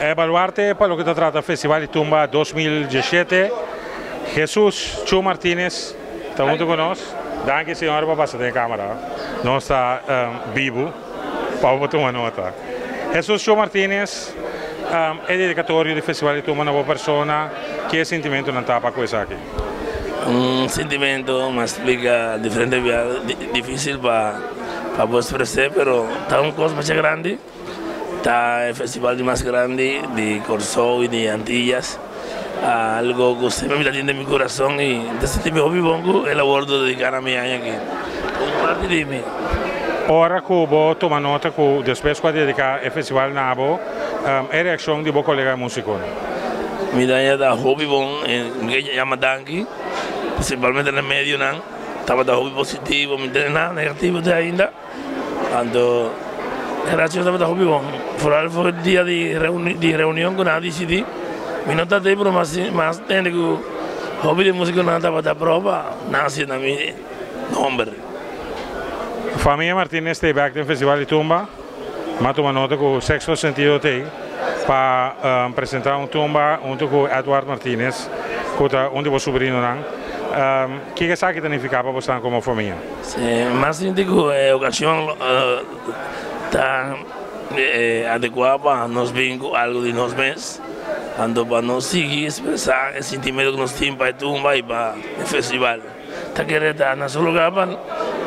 Evaluarte para lo que te trata el Festival de Tumba 2017. Jesús Chu Martínez, está junto con nosotros. Danke, senhor, para pasar de cámara. No está vivo, para tomar nota. Jesús Chu Martínez è dedicatorio del Festival di Tumba a una buona persona. Che sentimento non tapa questo aquí? Un sentimento me explica diferente difícil para poder expresar, pero está una cosa más grande. Está el festival más grande de Corsó y de Antillas. Algo que usted me atiende en mi corazón y desde mi hobby bongo el abordo dedicar a mi año aquí. Un parte de mí. Ora que vos toma nota que después de dedicar el festival Nabo, è reazione di vos collega músico. Mi daña da hobby bon, que llama Danke, principalmente en el medio, estaba da hobby positivo, mi interés nada negativo de ainda. Cuando gracias a hobby bon, fue el día de reunión con ADCD, mi nota de pero más tiene que hobby de música nada estaba da prueba, nace na mi nombre. Familia Martínez de back del Festival de Tumba, ma toma nota con sexto sentido te para presentar un tumba junto con Eduardo Martínez, que es uno de vos sobrinos. ¿Qué es que significa para vos como familia? Sí, más significa ocasión tan adecuada para nos vínculos algo de nos mes, cuando para nos seguir expresar el sentimiento que nos tiene para el tumba y para el festival. Está que estar en nuestro lugar para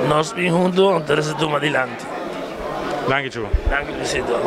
nos venir juntos a tener ese tumba adelante. Danke, Chu. Danke, Luisito.